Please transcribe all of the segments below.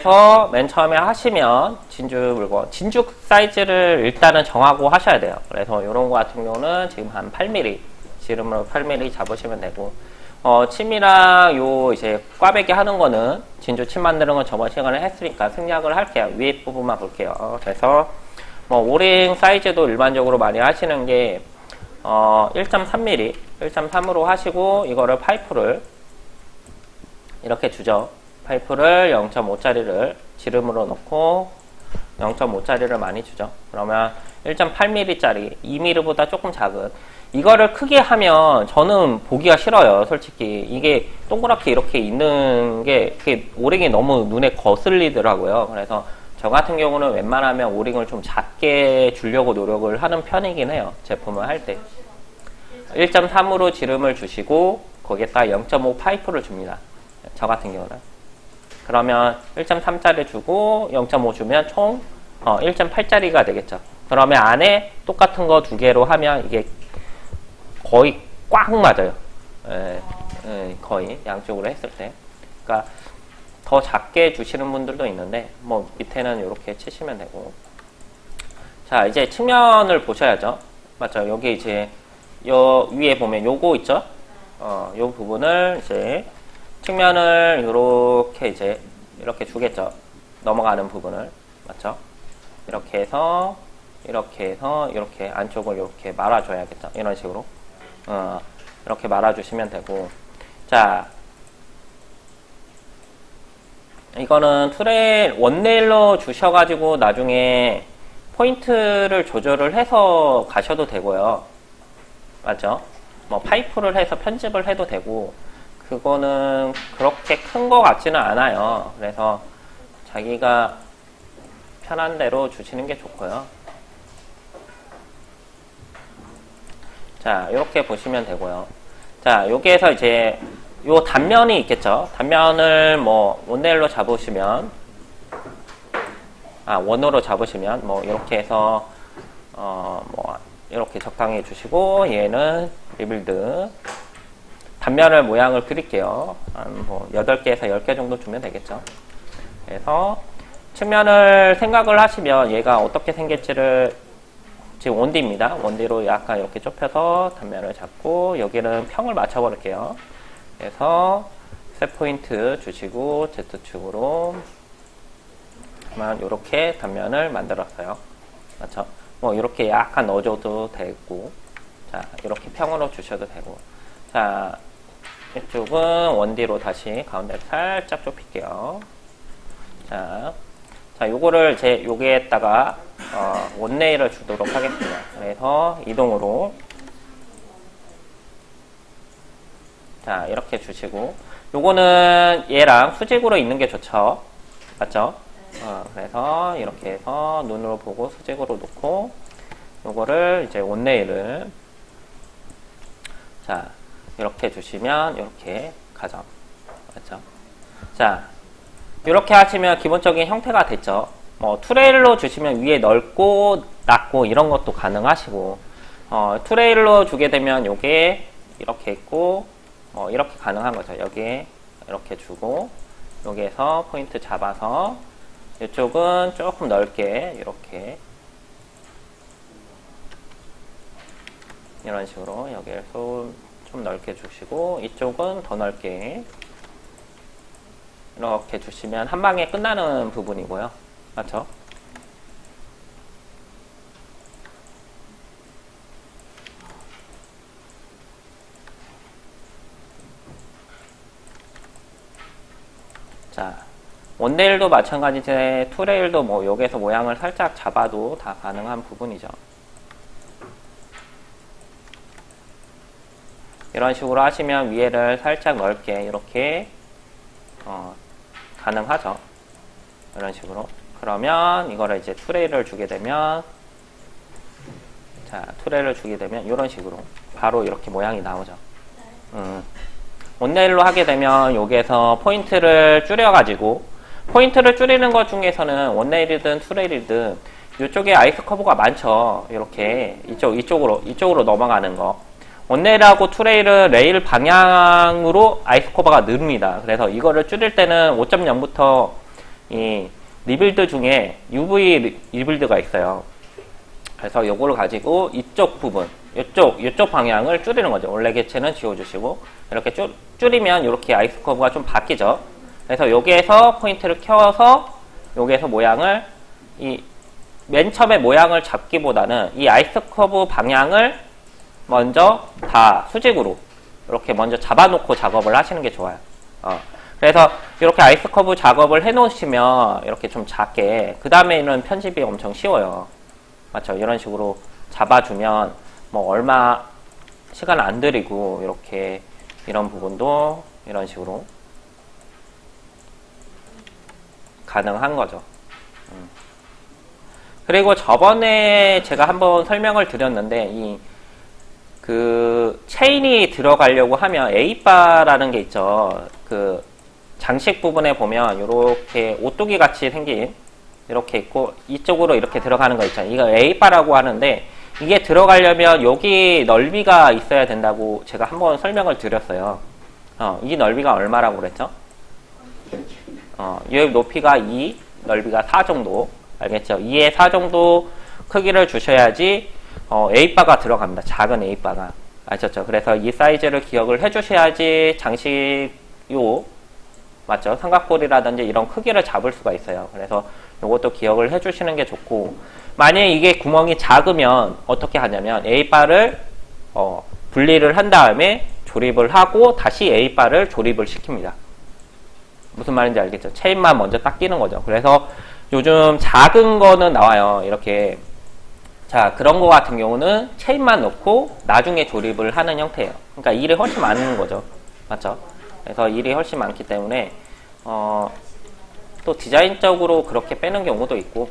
그래서 맨 처음에 하시면 진주 물건, 진주 사이즈를 일단은 정하고 하셔야 돼요. 그래서 이런 거 같은 경우는 지금 한 8mm, 지름으로 8mm 잡으시면 되고, 침이랑 요 이제 꽈배기 하는 거는 진주 침 만드는 건 저번 시간에 했으니까 생략을 할게요. 위에 부분만 볼게요. 그래서 뭐 오링 사이즈도 일반적으로 많이 하시는 게 1.3mm, 1.3으로 하시고 이거를 파이프를 이렇게 주죠. 파이프를 0.5짜리를 지름으로 넣고 0.5짜리를 많이 주죠. 그러면 1.8mm짜리 2mm보다 조금 작은 이거를 크게 하면 저는 보기가 싫어요. 솔직히 이게 동그랗게 이렇게 있는 게 오링이 너무 눈에 거슬리더라고요. 그래서 저 같은 경우는 웬만하면 오링을 좀 작게 주려고 노력을 하는 편이긴 해요. 제품을 할 때 1.3으로 지름을 주시고 거기에다 0.5 파이프를 줍니다. 저 같은 경우는 그러면 1.3짜리 주고 0.5 주면 총 1.8짜리가 되겠죠. 그러면 안에 똑같은 거 두 개로 하면 이게 거의 꽉 맞아요. 거의 양쪽으로 했을 때. 그러니까 더 작게 주시는 분들도 있는데 뭐 밑에는 이렇게 치시면 되고. 자, 이제 측면을 보셔야죠. 맞죠? 여기 이제 요 위에 보면 요거 있죠? 요 부분을 이제 측면을 이렇게 이제 이렇게 주겠죠. 넘어가는 부분을. 맞죠? 이렇게 해서 이렇게 안쪽을 이렇게 말아줘야겠죠. 이런 식으로. 이렇게 말아주시면 되고. 자, 이거는 원네일로 주셔가지고 나중에 포인트를 조절을 해서 가셔도 되고요. 맞죠? 뭐 파이프를 해서 편집을 해도 되고, 그거는 그렇게 큰 거 같지는 않아요. 그래서 자기가 편한 대로 주시는 게 좋고요. 자, 이렇게 보시면 되고요. 자, 여기에서 이제 요 단면이 있겠죠. 단면을 뭐 원네일로 잡으시면 원으로 잡으시면 뭐 이렇게 해서 뭐 이렇게 적당히 해주시고 얘는 리빌드 단면을 모양을 그릴게요. 한 뭐 8개에서 10개 정도 주면 되겠죠. 그래서 측면을 생각을 하시면 얘가 어떻게 생길지를 지금 원디입니다. 원디로 약간 이렇게 좁혀서 단면을 잡고 여기는 평을 맞춰버릴게요. 그래서 셋 포인트 주시고 Z축으로 이렇게 단면을 만들었어요. 맞죠? 뭐 이렇게 약간 넣어줘도 되고, 자 이렇게 평으로 주셔도 되고, 자 이쪽은 원디로 다시 가운데를 살짝 좁힐게요. 자 요거를 이제 여기에다가 원네일을 주도록 하겠습니다. 그래서 이동으로 자 이렇게 주시고, 요거는 얘랑 수직으로 있는 게 좋죠. 맞죠? 그래서 이렇게 해서 눈으로 보고 수직으로 놓고 요거를 이제 원네일을 자 이렇게 주시면 이렇게 가죠. 맞죠? 자 이렇게 하시면 기본적인 형태가 됐죠. 뭐 투레일로 주시면 위에 넓고 낮고 이런 것도 가능하시고, 투레일로 주게 되면 요게 이렇게 있고 이렇게 가능한 거죠. 여기에 이렇게 주고 여기에서 포인트 잡아서 이쪽은 조금 넓게 이렇게 이런 식으로 여기를 좀 넓게 주시고 이쪽은 더 넓게 이렇게 주시면 한 방에 끝나는 부분이고요. 맞죠? 자, 원네일도 마찬가지인데 투레일도 뭐 여기에서 모양을 살짝 잡아도 다 가능한 부분이죠. 이런 식으로 하시면 위에를 살짝 넓게 이렇게 가능하죠. 이런 식으로. 그러면 이거를 이제 투레일을 주게 되면 이런 식으로 바로 이렇게 모양이 나오죠. 원네일로 하게 되면 여기에서 포인트를 줄여가지고, 포인트를 줄이는 것 중에서는 원네일이든 투레일이든 이쪽에 아이스 커브가 많죠. 이렇게 이쪽으로 넘어가는 거. 원네일하고 투레일은 레일 방향으로 아이스 커버가 느립니다. 그래서 이거를 줄일 때는 5.0부터 이 리빌드 중에 UV 리빌드가 있어요. 그래서 요거를 가지고 이쪽 부분, 이쪽 방향을 줄이는 거죠. 원래 개체는 지워주시고 이렇게 줄이면 이렇게 아이스 커브가 좀 바뀌죠. 그래서 여기에서 포인트를 켜서 여기에서 모양을 맨 처음에 모양을 잡기보다는 이 아이스 커브 방향을 먼저 다 수직으로 이렇게 먼저 잡아놓고 작업을 하시는 게 좋아요. 그래서 이렇게 아이스 커브 작업을 해 놓으시면 이렇게 좀 작게 그 다음에는 편집이 엄청 쉬워요. 맞죠? 이런 식으로 잡아주면 뭐 얼마 시간 안 들이고 이렇게 이런 부분도 이런 식으로 가능한 거죠. 그리고 저번에 제가 한번 설명을 드렸는데 그 체인이 들어가려고 하면 A바라는 게 있죠. 그 장식 부분에 보면 이렇게 오뚜기 같이 생긴 이렇게 있고 이쪽으로 이렇게 들어가는 거 있잖아요. 이거 A바라고 하는데 이게 들어가려면 여기 넓이가 있어야 된다고 제가 한번 설명을 드렸어요. 이 넓이가 얼마라고 그랬죠? 이 높이가 2, 넓이가 4 정도. 알겠죠? 2에 4 정도 크기를 주셔야지 A바가 들어갑니다. 작은 A바가. 아셨죠? 그래서 이 사이즈를 기억을 해주셔야지 장식 맞죠? 삼각볼이라든지 이런 크기를 잡을 수가 있어요. 그래서 이것도 기억을 해주시는 게 좋고, 만약에 이게 구멍이 작으면 어떻게 하냐면 A바를 분리를 한 다음에 조립을 하고 다시 A바를 조립을 시킵니다. 무슨 말인지 알겠죠? 체인만 먼저 딱 끼는 거죠. 그래서 요즘 작은 거는 나와요. 이렇게. 자, 그런 거 같은 경우는 체인만 넣고 나중에 조립을 하는 형태예요. 그러니까 일이 훨씬 많은 거죠. 맞죠? 그래서 일이 훨씬 많기 때문에 또 디자인적으로 그렇게 빼는 경우도 있고.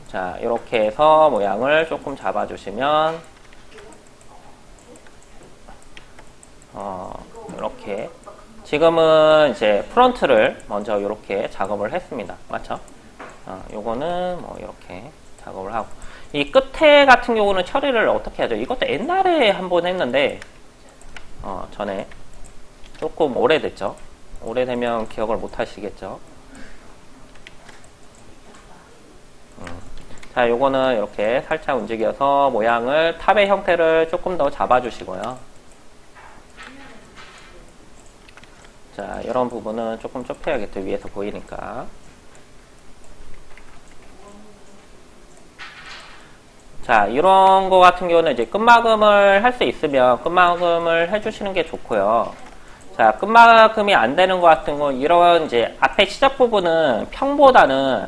자, 이렇게 해서 모양을 조금 잡아주시면 이렇게 지금은 이제 프론트를 먼저 이렇게 작업을 했습니다. 맞죠? 요거는 뭐 이렇게 작업을 하고, 이 끝에 같은 경우는 처리를 어떻게 하죠? 이것도 옛날에 한번 했는데 전에 조금 오래됐죠. 오래되면 기억을 못 하시겠죠. 자, 요거는 이렇게 살짝 움직여서 모양을 탑의 형태를 조금 더 잡아주시고요. 자, 이런 부분은 조금 좁혀야겠죠. 위에서 보이니까. 자, 이런 거 같은 경우는 이제 끝마금을 할 수 있으면 끝마금을 해주시는 게 좋고요. 자, 끝마금이 안 되는 것 같은 거, 이런 이제 앞에 시작 부분은 평보다는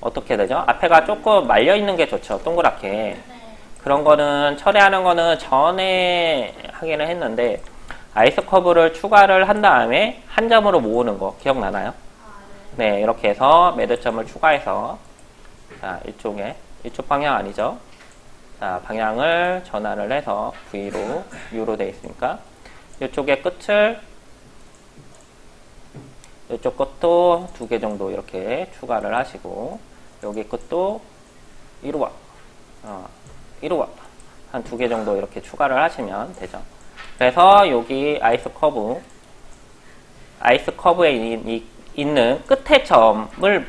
어떻게 되죠? 앞에가 조금 말려 있는 게 좋죠. 동그랗게. 그런 거는 처리하는 거는 전에 하기는 했는데, 아이스 커브를 추가를 한 다음에 한 점으로 모으는 거 기억나나요? 네, 이렇게 해서 매듭점을 추가해서, 자, 이쪽 방향 아니죠? 자, 방향을 전환을 해서 V로, U로 되어 있으니까 이쪽의 끝을 이쪽 끝도 2개 정도 이렇게 추가를 하시고, 여기 끝도 이로 와, 한 2개 정도 이렇게 추가를 하시면 되죠. 그래서 여기 아이스 커브에 있는 끝의 점을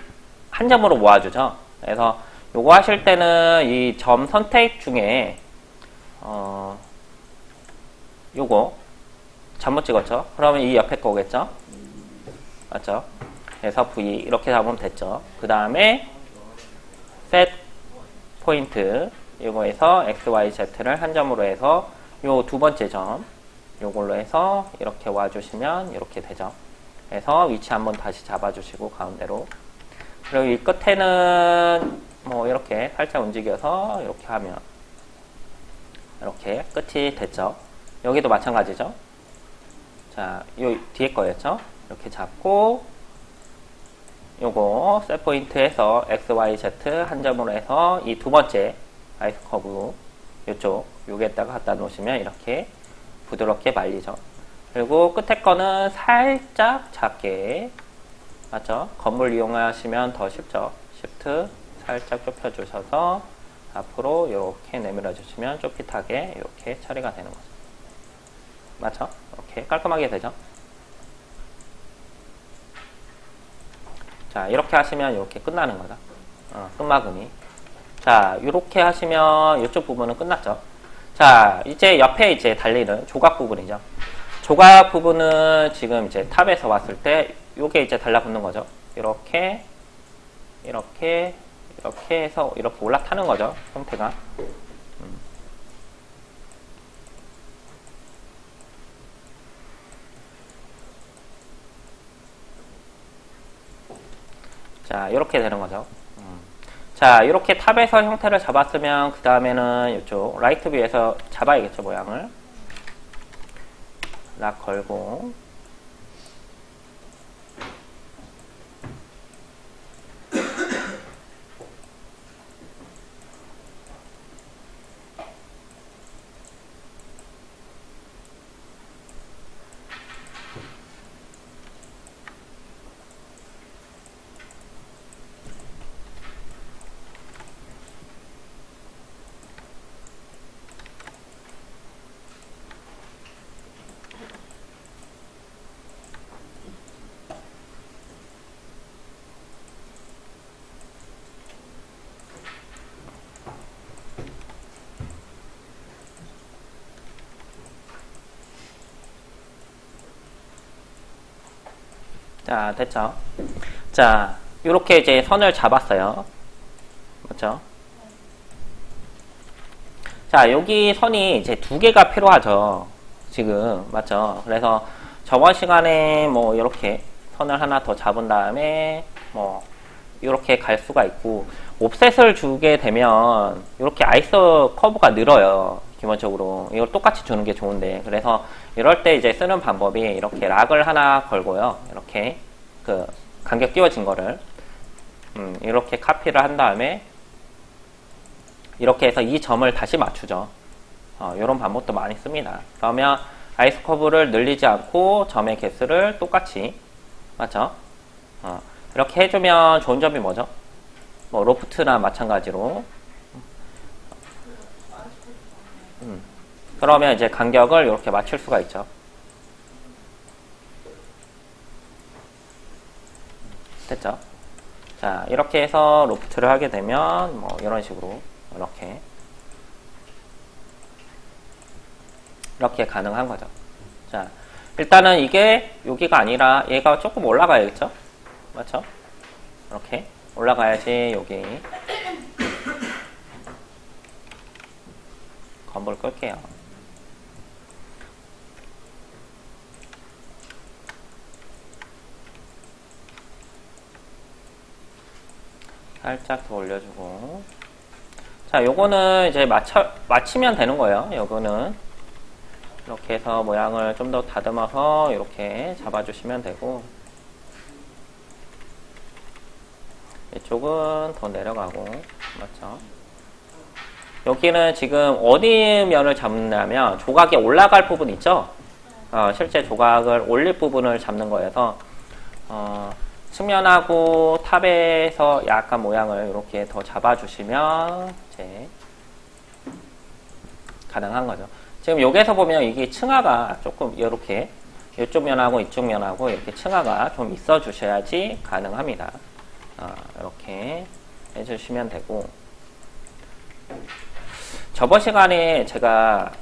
한 점으로 모아주죠. 그래서 요거 하실 때는 이 점 선택 중에 요거 잘못 찍었죠? 그러면 이 옆에 거겠죠? 맞죠? 그래서 V 이렇게 잡으면 됐죠. 그 다음에 set 포인트 요거에서 X, Y, Z를 한 점으로 해서 요 두 번째 점 요걸로 해서 이렇게 와주시면 이렇게 되죠. 그래서 위치 한번 다시 잡아주시고 가운데로, 그리고 이 끝에는 뭐 이렇게 살짝 움직여서 이렇게 하면 이렇게 끝이 됐죠. 여기도 마찬가지죠. 자, 요 뒤에 거였죠. 이렇게 잡고 요거 셋 포인트에서 X, Y, Z 한 점으로 해서 이 두 번째 아이스 커브 요쪽 여기에다가 갖다 놓으시면 이렇게 부드럽게 말리죠. 그리고 끝에 거는 살짝 작게, 맞죠? 건물 이용하시면 더 쉽죠. Shift 살짝 좁혀주셔서 앞으로 이렇게 내밀어 주시면 좁깃하게 이렇게 처리가 되는 거죠. 맞죠? 이렇게 깔끔하게 되죠. 자, 이렇게 하시면 이렇게 끝나는 거죠. 끝마금이. 자, 이렇게 하시면 이쪽 부분은 끝났죠. 자, 이제 옆에 이제 달리는 조각 부분이죠. 조각 부분은 지금 이제 탑에서 봤을 때 요게 이제 달라붙는 거죠. 이렇게 해서 이렇게 올라타는 거죠. 형태가. 자, 이렇게 되는 거죠. 자, 이렇게 탑에서 형태를 잡았으면 그 다음에는 이쪽 라이트 뷰에서 잡아야겠죠, 모양을. 락 걸고. 자, 됐죠? 자, 이렇게 이제 선을 잡았어요. 맞죠? 자, 여기 선이 이제 두 개가 필요하죠. 지금, 맞죠? 그래서 저번 시간에 뭐 이렇게 선을 하나 더 잡은 다음에 뭐 이렇게 갈 수가 있고, 옵셋을 주게 되면 이렇게 아이스 커브가 늘어요. 기본적으로. 이걸 똑같이 주는 게 좋은데. 그래서 이럴 때 이제 쓰는 방법이 이렇게 락을 하나 걸고요. 이렇게 그 간격 띄워진 거를 이렇게 카피를 한 다음에 이렇게 해서 이 점을 다시 맞추죠. 이런 방법도 많이 씁니다. 그러면 아이스 커브를 늘리지 않고 점의 개수를 똑같이, 맞죠? 이렇게 해주면 좋은 점이 뭐죠? 뭐 로프트나 마찬가지로 그러면 이제 간격을 이렇게 맞출 수가 있죠. 됐죠? 자, 이렇게 해서 로프트를 하게 되면 뭐 이런 식으로 이렇게 가능한 거죠. 자, 일단은 이게 여기가 아니라 얘가 조금 올라가야겠죠? 맞죠? 이렇게 올라가야지 여기 건물 끌게요. 살짝 더 올려주고. 자, 요거는 이제 맞추면 되는 거예요. 요거는 이렇게 해서 모양을 좀 더 다듬어서 이렇게 잡아주시면 되고, 이쪽은 더 내려가고, 맞죠? 여기는 지금 어디 면을 잡냐면 조각이 올라갈 부분 있죠? 실제 조각을 올릴 부분을 잡는 거여서 측면하고 탑에서 약간 모양을 이렇게 더 잡아주시면 이제 가능한 거죠. 지금 여기서 보면 이게 층하가 조금 이렇게 이쪽 면하고 이쪽 면하고 이렇게 층하가 좀 있어 주셔야지 가능합니다. 이렇게 해주시면 되고, 저번 시간에 제가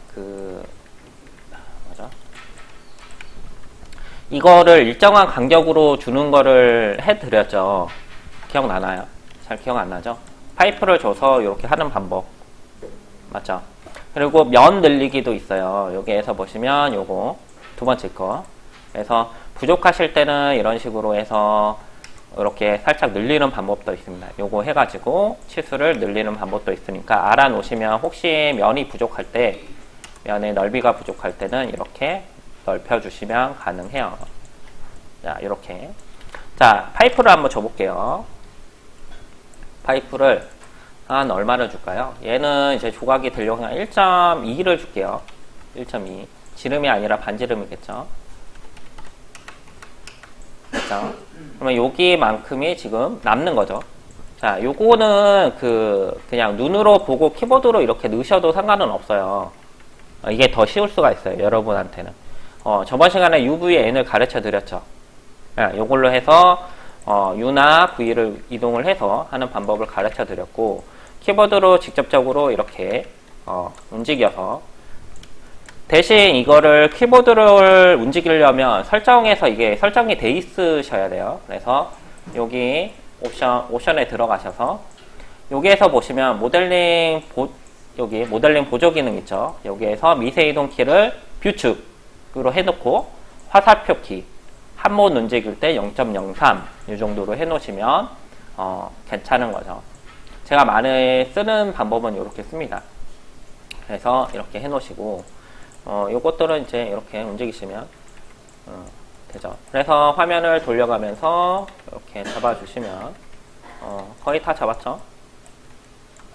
이거를 일정한 간격으로 주는 거를 해드렸죠. 기억나나요? 잘 기억 안 나죠? 파이프를 줘서 이렇게 하는 방법. 맞죠? 그리고 면 늘리기도 있어요. 여기에서 보시면 요거 두 번째 거. 그래서 부족하실 때는 이런 식으로 해서 이렇게 살짝 늘리는 방법도 있습니다. 요거 해가지고 치수를 늘리는 방법도 있으니까 알아놓으시면 혹시 면이 부족할 때, 면의 넓이가 부족할 때는 이렇게 넓혀주시면 가능해요. 자, 이렇게. 자, 파이프를 한번 줘볼게요. 파이프를 한 얼마를 줄까요? 얘는 이제 조각이 되려면 1.2를 줄게요. 1.2. 지름이 아니라 반지름이겠죠? 그렇죠? 그러면 여기만큼이 지금 남는 거죠. 자, 요거는 그냥 눈으로 보고 키보드로 이렇게 넣으셔도 상관은 없어요. 이게 더 쉬울 수가 있어요. 여러분한테는. 저번 시간에 UVN을 가르쳐 드렸죠. 요걸로 해서 U나 V를 이동을 해서 하는 방법을 가르쳐 드렸고, 키보드로 직접적으로 이렇게 움직여서, 대신 이거를 키보드를 움직이려면 설정에서 이게 설정이 돼 있으셔야 돼요. 그래서 여기 옵션에 들어가셔서 여기에서 보시면 여기 모델링 보조 기능 있죠. 여기에서 미세 이동 키를 뷰축으로 해놓고 화살표 키 한 번 움직일 때 0.03 이 정도로 해놓으시면 괜찮은 거죠. 제가 많이 쓰는 방법은 이렇게 씁니다. 그래서 이렇게 해놓으시고 요것들은 이제 이렇게 움직이시면 되죠. 그래서 화면을 돌려가면서 이렇게 잡아주시면 거의 다 잡았죠?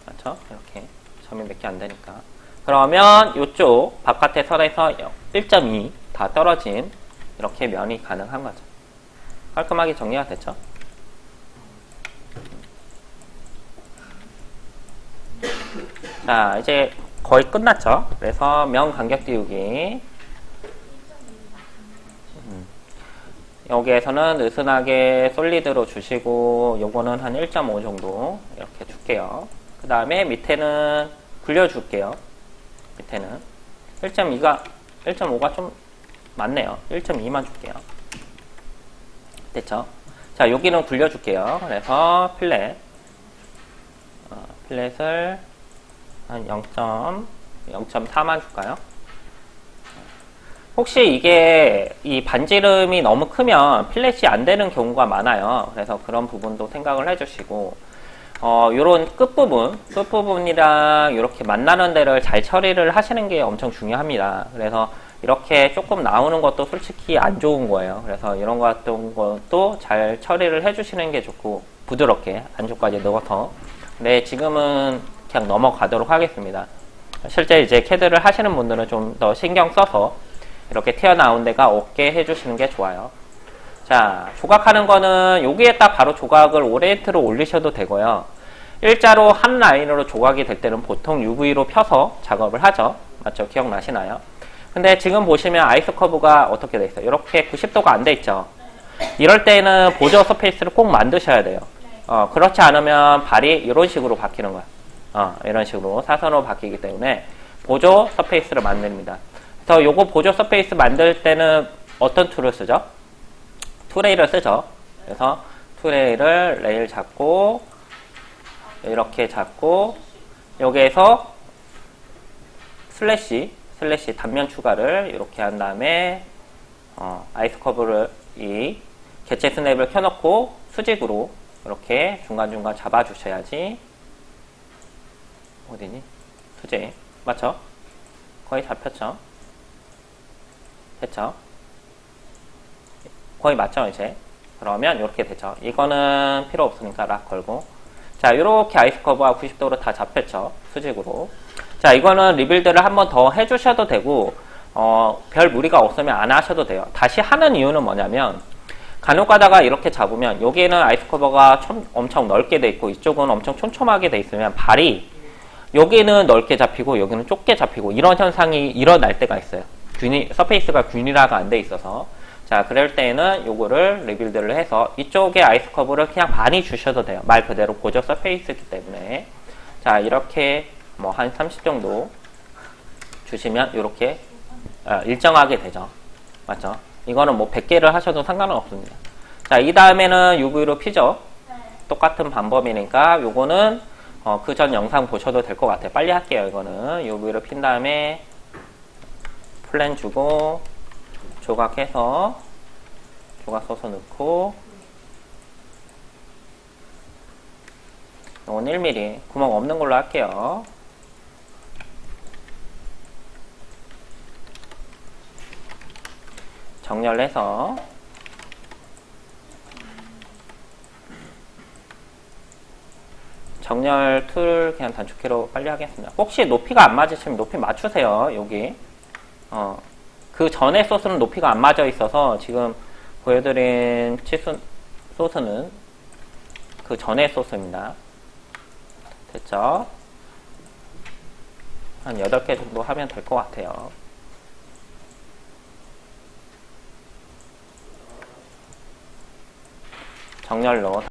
맞죠? 이렇게 점이 몇 개 안 되니까. 그러면 이쪽 바깥의 선에서 1.2 다 떨어진 이렇게 면이 가능한 거죠. 깔끔하게 정리가 됐죠? 자, 이제 거의 끝났죠? 그래서 면 간격 띄우기. 여기에서는 느슨하게 솔리드로 주시고, 요거는 한 1.5 정도 이렇게 줄게요. 그 다음에 밑에는 굴려줄게요. 밑에는 1.5가 좀 많네요. 1.2만 줄게요. 됐죠? 자, 여기는 굴려줄게요. 그래서 필렛을 한 0.4만 줄까요? 혹시 이게 이 반지름이 너무 크면 필렛이 안 되는 경우가 많아요. 그래서 그런 부분도 생각을 해주시고, 요런 끝부분이랑 이렇게 만나는 데를 잘 처리를 하시는 게 엄청 중요합니다. 그래서 이렇게 조금 나오는 것도 솔직히 안 좋은 거예요. 그래서 이런 것 같은 것도 잘 처리를 해주시는 게 좋고, 부드럽게 안쪽까지 넣어서. 네, 지금은 그냥 넘어가도록 하겠습니다. 실제 이제 캐드를 하시는 분들은 좀 더 신경 써서 이렇게 튀어나온 데가 없게 해주시는 게 좋아요. 자, 조각하는 거는 여기에다 바로 조각을 오리엔트로 올리셔도 되고요. 일자로 한 라인으로 조각이 될 때는 보통 UV로 펴서 작업을 하죠. 맞죠? 기억나시나요? 근데 지금 보시면 아이스 커브가 어떻게 돼 있어요? 이렇게 90도가 안 돼 있죠? 이럴 때는 보조 서페이스를 꼭 만드셔야 돼요. 그렇지 않으면 발이 이런 식으로 바뀌는 거야. 이런 식으로 사선으로 바뀌기 때문에 보조 서페이스를 만듭니다. 그래서 요거 보조 서페이스 만들 때는 어떤 툴을 쓰죠? 투레일을 쓰죠. 그래서 투레일을 레일 잡고 이렇게 잡고 여기에서 슬래시 단면 추가를 이렇게 한 다음에 아이스 커브를 이 개체 스냅을 켜놓고 수직으로 이렇게 중간중간 잡아주셔야지. 어디니? 투제 맞죠? 거의 잡혔죠? 됐죠? 거의 맞죠 이제? 그러면 이렇게 되죠. 이거는 필요 없으니까 락 걸고, 자 이렇게 아이스 커브가 90도로 다 잡혔죠. 수직으로. 자 이거는 리빌드를 한 번 더 해주셔도 되고 별 무리가 없으면 안 하셔도 돼요. 다시 하는 이유는 뭐냐면 간혹 가다가 이렇게 잡으면 여기에는 아이스 커버가 엄청 넓게 돼 있고 이쪽은 엄청 촘촘하게 돼 있으면 발이 여기는 넓게 잡히고 여기는 좁게 잡히고 이런 현상이 일어날 때가 있어요. 서페이스가 균일화가 안 돼 있어서. 자 그럴 때는 요거를 리빌드를 해서 이쪽에 아이스 커브를 그냥 많이 주셔도 돼요. 말 그대로 보조 서페이스이기 때문에. 자 이렇게 뭐 한 30 정도 주시면 이렇게 일정하게 되죠. 맞죠? 이거는 뭐 100개를 하셔도 상관은 없습니다. 자 이 다음에는 UV로 피죠. 똑같은 방법이니까 요거는 그 전 영상 보셔도 될 것 같아요. 빨리 할게요. 이거는 UV로 핀 다음에 플랜 주고 조각해서 조각 써서 넣고, 이건 1mm 구멍 없는 걸로 할게요. 정렬해서 정렬 툴 그냥 단축키로 빨리 하겠습니다. 혹시 높이가 안 맞으시면 높이 맞추세요. 여기 그 전에 소스는 높이가 안 맞아 있어서 지금 보여드린 소스는 그 전에 소스입니다. 됐죠? 한 8개 정도 하면 될 것 같아요. 정렬로